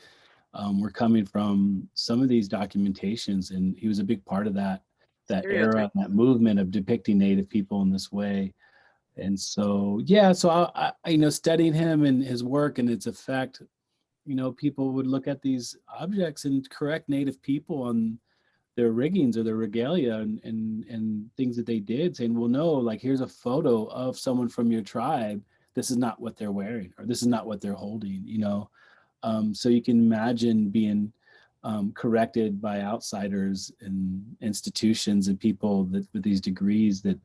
were coming from some of these documentations, and he was a big part of that era, that movement of depicting Native people in this way. And so, I studying him and his work and its effect, people would look at these objects and correct Native people on their riggings or their regalia and things that they did, saying, well, no, like, here's a photo of someone from your tribe. This is not what they're wearing, or this is not what they're holding, so you can imagine being corrected by outsiders and institutions and people that with these degrees that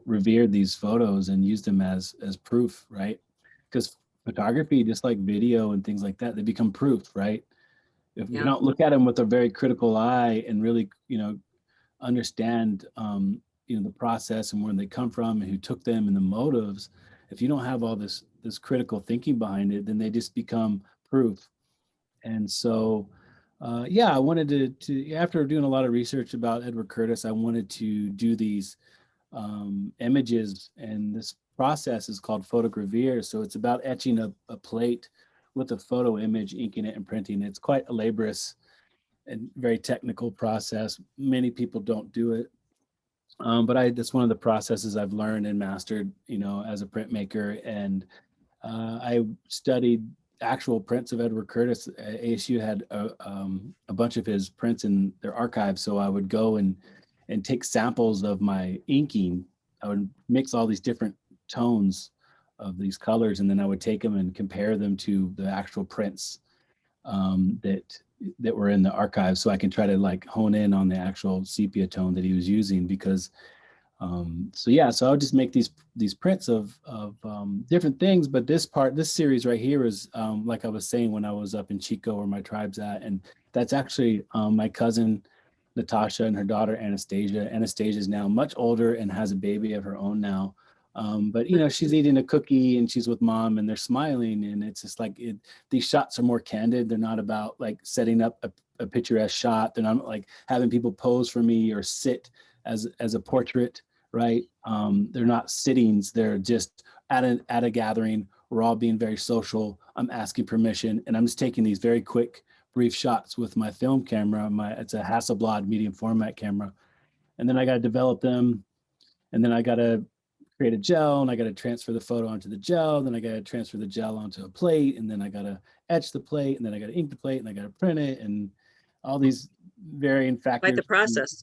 revered these photos and used them as proof, right? Because photography, just like video and things like that, they become proof, right? If you don't look at them with a very critical eye and really understand the process and where they come from and who took them and the motives, if you don't have all this critical thinking behind it, then they just become proof. And so I wanted to after doing a lot of research about Edward Curtis, I wanted to do these images, and this process is called photogravure. So it's about etching a plate with a photo image, inking it and printing it. It's quite a laborious and very technical process. Many people don't do it. But that's one of the processes I've learned and mastered, as a printmaker. And I studied actual prints of Edward Curtis. ASU had a bunch of his prints in their archives. So I would go and take samples of my inking. I would mix all these different tones of these colors, and then I would take them and compare them to the actual prints that were in the archive, so I can try to like hone in on the actual sepia tone that he was using. Because so I would just make these prints of different things. But this series right here is like I was saying, when I was up in Chico where my tribe's at, and that's actually my cousin Natasha and her daughter Anastasia. Anastasia is now much older and has a baby of her own now. But she's eating a cookie and she's with mom and they're smiling, and it's just like these shots are more candid. They're not about like setting up a picturesque shot. They're not like having people pose for me or sit as a portrait, right? They're not sittings. They're just at a gathering. We're all being very social. I'm asking permission, and I'm just taking these very quick, brief shots with my film camera. It's a Hasselblad medium format camera, and then I got to develop them, and then I got to create a gel, and I got to transfer the photo onto the gel. Then I got to transfer the gel onto a plate, and then I got to etch the plate, and then I got to ink the plate, and I got to print it, and all these varying factors. Quite the process.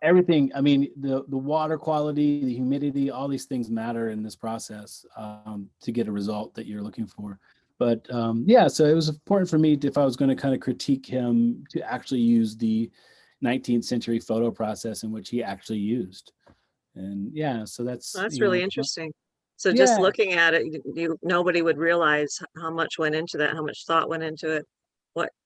Everything. I mean, the water quality, the humidity, all these things matter in this process to get a result that you're looking for. But so it was important for me if I was going to kind of critique him, to actually use the 19th century photo process in which he actually used. And so that's really interesting. So just looking at it, nobody would realize how much went into that, how much thought went into it,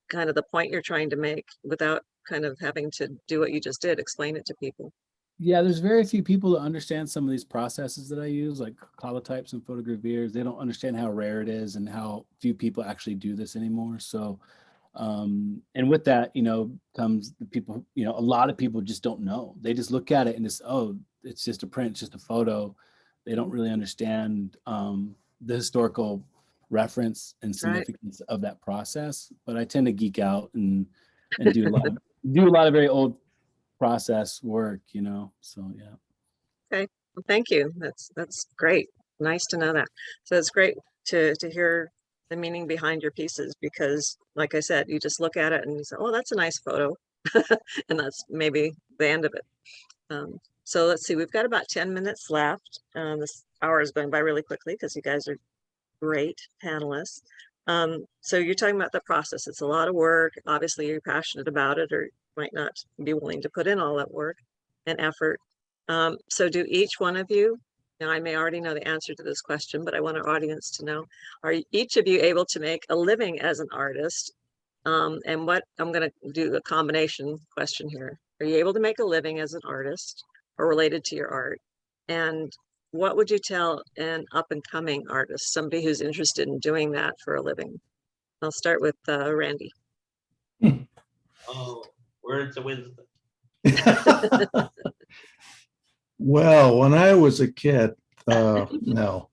kind of the point you're trying to make without kind of having to do what you just did, explain it to people. Yeah, there's very few people that understand some of these processes that I use, like collotypes and photogravures. They don't understand how rare it is and how few people actually do this anymore. So, and with that, comes the people, a lot of people just don't know. They just look at it and it's, oh, it's just a print, it's just a photo. They don't really understand the historical reference and significance of that process. But I tend to geek out and do a lot of very old process work, so yeah. Okay, well, thank you. That's great. Nice to know that. So it's great to hear the meaning behind your pieces, because like I said, you just look at it and you say, oh, that's a nice photo. And that's maybe the end of it. So let's see, we've got about 10 minutes left. This hour is going by really quickly because you guys are great panelists. So you're talking about the process. It's a lot of work. Obviously, you're passionate about it, or might not be willing to put in all that work and effort. So do each one of you, now I may already know the answer to this question, but I want our audience to know, are each of you able to make a living as an artist? And what, I'm going to do a combination question here. Are you able to make a living as an artist or related to your art? And what would you tell an up and coming artist, somebody who's interested in doing that for a living? I'll start with Randy. Oh, words of wisdom. Well, when I was a kid, no,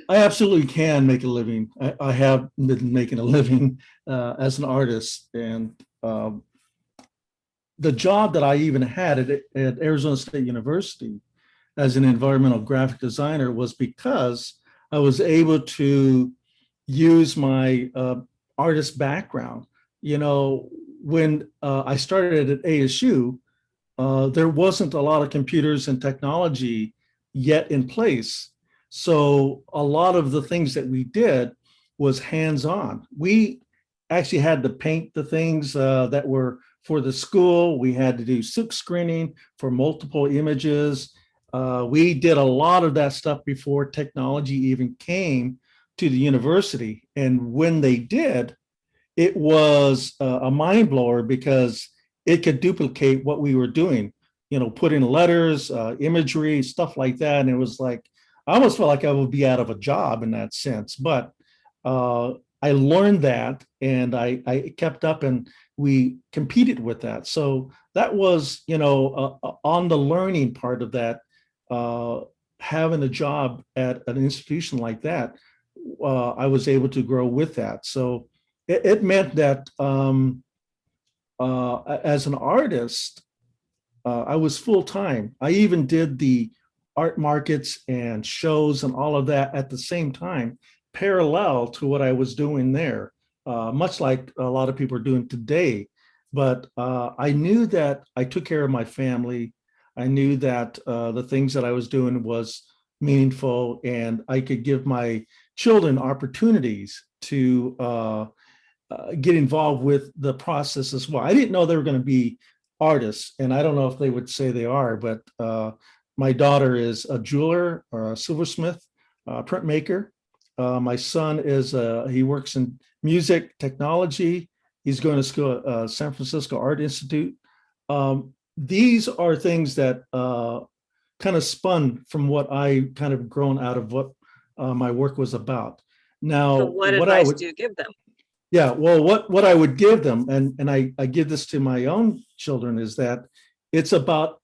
I absolutely can make a living. I have been making a living as an artist, and the job that I even had at Arizona State University as an environmental graphic designer was because I was able to use my artist background. When I started at ASU, there wasn't a lot of computers and technology yet in place. So a lot of the things that we did was hands-on. We actually had to paint the things that were for the school. We had to do silk screening for multiple images. We did a lot of that stuff before technology even came to the university. And when they did, it was a mind blower because it could duplicate what we were doing, put in letters, imagery, stuff like that. And it was like, I almost felt like I would be out of a job in that sense. But I learned that, and I kept up, and we competed with that. So that was, on the learning part of that, having a job at an institution like that, I was able to grow with that. So it meant that as an artist, I was full-time. I even did the art markets and shows and all of that at the same time, parallel to what I was doing there, much like a lot of people are doing today. But I knew that I took care of my family. I knew that the things that I was doing was meaningful, and I could give my children opportunities to get involved with the process as well. I didn't know they were going to be artists, and I don't know if they would say they are, but my daughter is a jeweler or a silversmith, printmaker. My son he works in music technology. He's going to school at San Francisco Art Institute. These are things that kind of spun from what I kind of grown out of what my work was about. Now, So what advice do you give them? Yeah, well, what I would give them, and I give this to my own children, is that it's about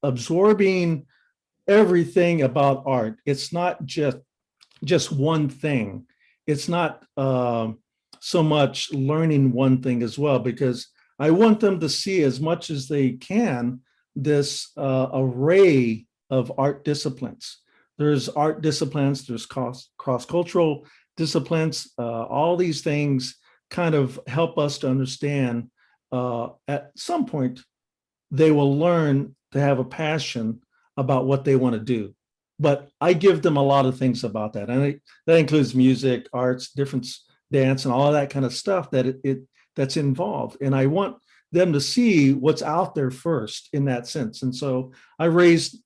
absorbing everything about art. It's not just one thing. It's not so much learning one thing as well, because I want them to see as much as they can this array of art disciplines. There's art disciplines, there's cross-cultural disciplines, all these things kind of help us to understand at some point they will learn to have a passion about what they want to do. But I give them a lot of things about that. And that includes music, arts, different dance, and all of that kind of stuff that's involved. And I want them to see what's out there first in that sense. And so I raised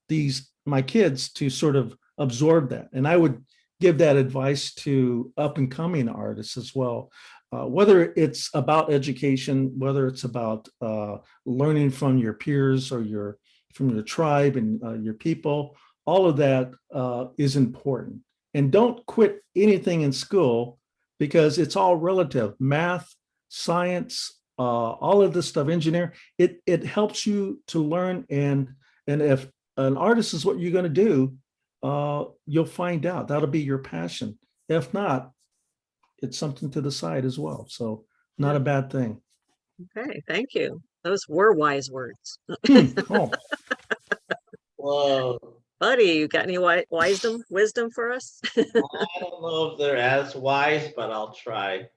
my kids to sort of absorb that. And I would give that advice to up and coming artists as well. Whether it's about education, whether it's about learning from your peers or from your tribe and your people, all of that is important. And don't quit anything in school because it's all relative. Math, science, all of this stuff, engineer, it helps you to learn. And if an artist is what you're going to do, you'll find out. That'll be your passion. If not, it's something to the side as well. So not a bad thing. Okay, thank you. Those were wise words. Oh, Whoa. Buddy, you got any wisdom for us? I don't know if they're as wise, but I'll try.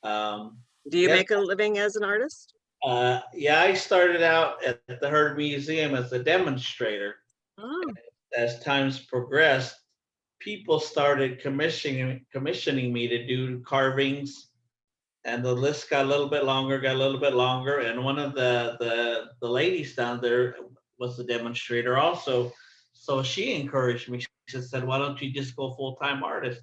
Do you Yes. make a living as an artist? Yeah, I started out at the Heard Museum as a demonstrator. Oh, As times progressed, people started commissioning me to do carvings, and the list got a little bit longer, and one of the ladies down there was the demonstrator also. So she encouraged me. She said, "Why don't you just go full-time artist?"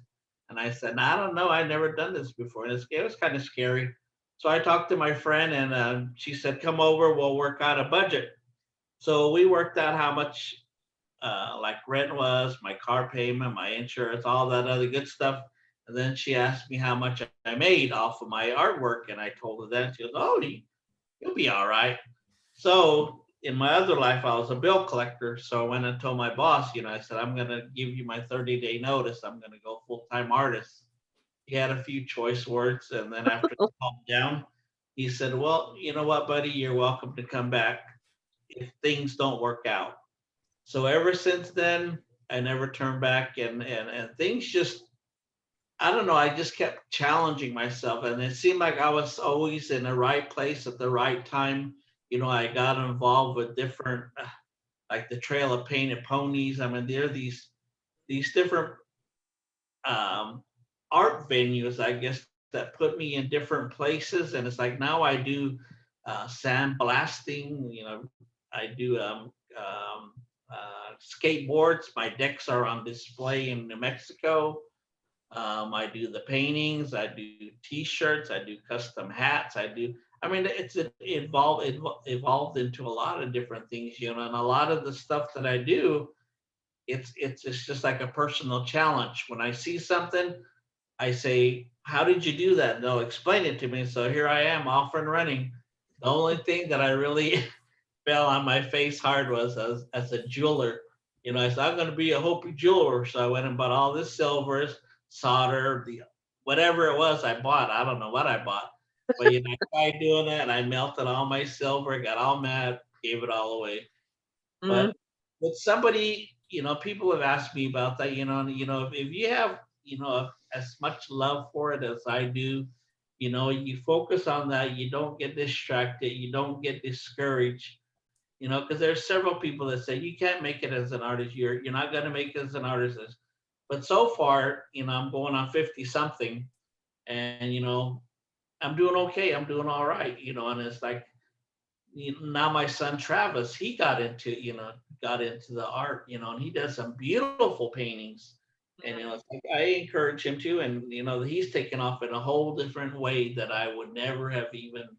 And I said, "I don't know. I've never done this before." And it was kind of scary. So I talked to my friend, and she said, "Come over. We'll work out a budget." So we worked out how much like rent was, my car payment, my insurance, all that other good stuff. And then she asked me how much I made off of my artwork, and I told her that. She goes, "Oh, you'll be all right." So in my other life, I was a bill collector. So I went and told my boss, I said, "I'm going to give you my 30-day notice. I'm going to go full-time artist." He had a few choice words, and then after he calmed down, he said, "Well, you know what, buddy, you're welcome to come back if things don't work out." So ever since then, I never turned back, and things just, I don't know, I just kept challenging myself, and it seemed like I was always in the right place at the right time. I got involved with different, like the Trail of Painted Ponies. I mean, there are these different art venues, I guess, that put me in different places, and it's like now I do sandblasting. I do skateboards. My decks are on display in New Mexico. I do the paintings. I do T-shirts. I do custom hats. I mean, it's evolved into a lot of different things, and a lot of the stuff that I do, it's just like a personal challenge. When I see something, I say, "How did you do that?" And they'll explain it to me. So here I am, off and running. The only thing that I really fell on my face hard was as a jeweler. I said, "I'm going to be a Hopi jeweler." So I went and bought all this silvers, solder, whatever it was I bought. I don't know what I bought. But I tried doing that, and I melted all my silver, got all mad, gave it all away. But with somebody, people have asked me about that, if you have, as much love for it as I do, you focus on that, you don't get distracted, you don't get discouraged, because there's several people that say you can't make it as an artist, you're not going to make it as an artist. But so far, I'm going on 50 something, and I'm doing okay, I'm doing all right, and it's like, now my son Travis, he got into the art, and he does some beautiful paintings. And it's like I encourage him to, and he's taken off in a whole different way that I would never have even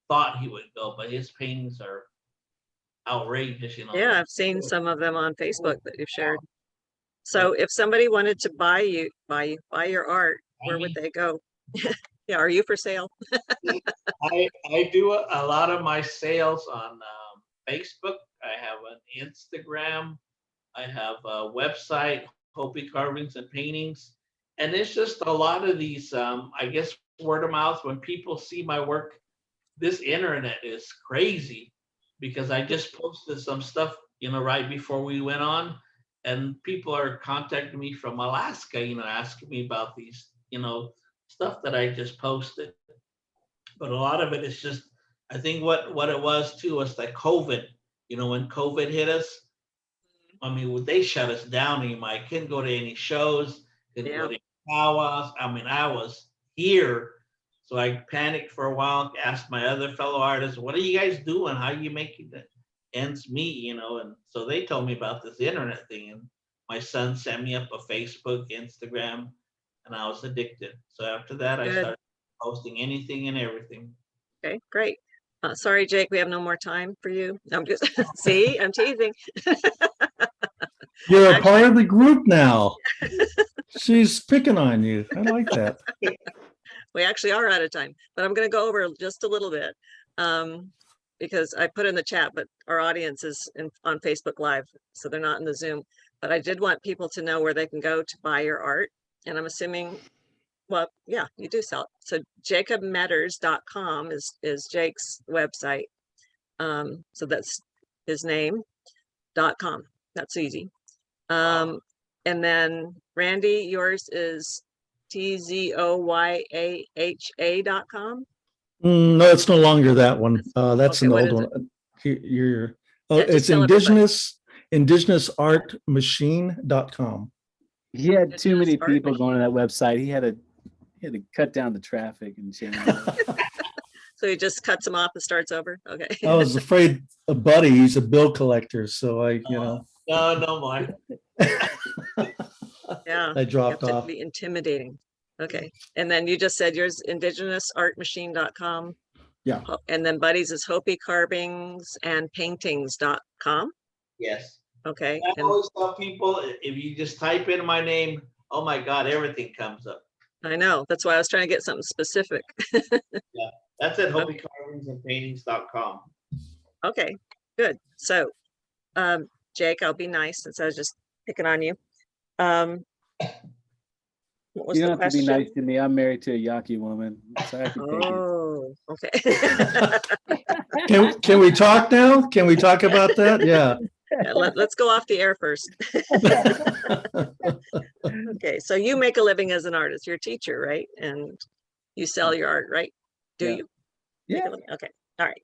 thought he would go. But his paintings are outrageous, yeah, I've seen some of them on Facebook that you've shared. So if somebody wanted to buy your art, where would they go? Yeah, are you for sale? I do a lot of my sales on Facebook. I have an Instagram. I have a website, Hopi Carvings and Paintings. And it's just a lot of these, I guess, word of mouth. When people see my work, this internet is crazy because I just posted some stuff, right before we went on. And people are contacting me from Alaska, asking me about these, stuff that I just posted. But a lot of it is just, I think what it was too was like COVID. When COVID hit us, I mean, they shut us down. I couldn't go to any shows, couldn't go to any powwows. I mean, I was here. So I panicked for a while, asked my other fellow artists, "What are you guys doing? How are you making the ends meet?" And so they told me about this internet thing. And my son sent me up a Facebook, Instagram, and I was addicted. So after that, I Good. started posting anything and everything. Okay, great. Sorry, Jake, we have no more time for you. I'm just, see, I'm teasing. You're a part of the group now. She's picking on you. I like that. We actually are out of time, but I'm going to go over just a little bit because I put in the chat, but our audience is on Facebook Live, so they're not in the Zoom. But I did want people to know where they can go to buy your art. And I'm assuming, well, yeah, you do sell it. So jacobmetters.com is Jake's website. So that's his name.com. That's easy. And then Randy, yours is TZOYAHA.com. No, it's no longer that one. That's Okay, an what old is one. You're, Yeah, just it's tell everybody. indigenous.artmachine.com. He had too many Indigenous art people machine. going to that website. He had to cut down the traffic and change it. So he just cuts them off and starts over. Okay. I was afraid of Buddy. He's a bill collector. So No, no more. Yeah. I dropped You have off. to be intimidating. Okay. And then you just said yours indigenousartmachine.com. Yeah. And then Buddy's is Hopi carvings and paintings.com. Yes. Okay. I And always tell people, if you just type in my name, oh my God, everything comes up. I know, that's why I was trying to get something specific. Yeah, that's at hopecarvingsandpaintings.com. Okay, good. So, Jake, I'll be nice since I was just picking on you. What was You the don't have to be question? nice to me. I'm married to a Yaqui woman, so I can take it. Oh, okay. Can we talk now? Can we talk about that? Yeah. Yeah, let's go off the air first. Okay, so you make a living as an artist. You're a teacher, right? And you sell your art, right? Do Yeah. you? Make a Yeah. living? Okay, all right.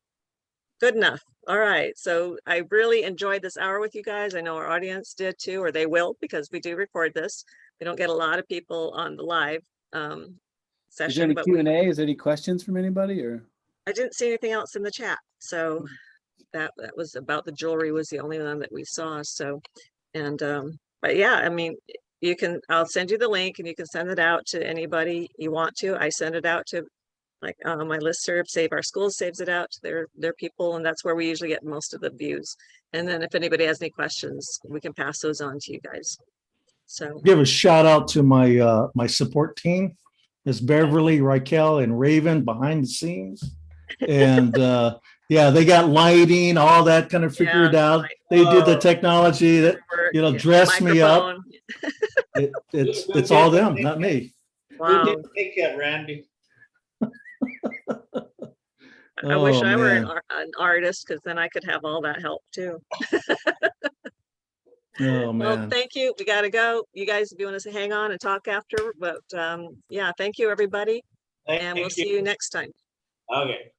Good enough. All right, so I really enjoyed this hour with you guys. I know our audience did too, or they will, because we do record this. We don't get a lot of people on the live Is there session, any but Q&A? Is there any questions from anybody, or? I didn't see anything else in the chat. So that was about the jewelry was the only one that we saw. So, and but yeah, I mean, you can, I'll send you the link and you can send it out to anybody you want to. I send it out to like my listserv, Save Our Schools saves it out to their people, and that's where we usually get most of the views. And then if anybody has any questions, we can pass those on to you guys. So Give a shout out to my my support team. There's Beverly, Raquel, and Raven behind the scenes. And yeah, they got lighting, all that kind of figured out. They did the technology that, you know, dress me up. It's all them, not me. Wow. We did take that, Randy. I wish I were man. an artist, because then I could have all that help too. Oh Well, man. thank you. We got to go. You guys, if you want to hang on and talk after, but yeah, thank you, everybody. And we'll see you next time. Okay.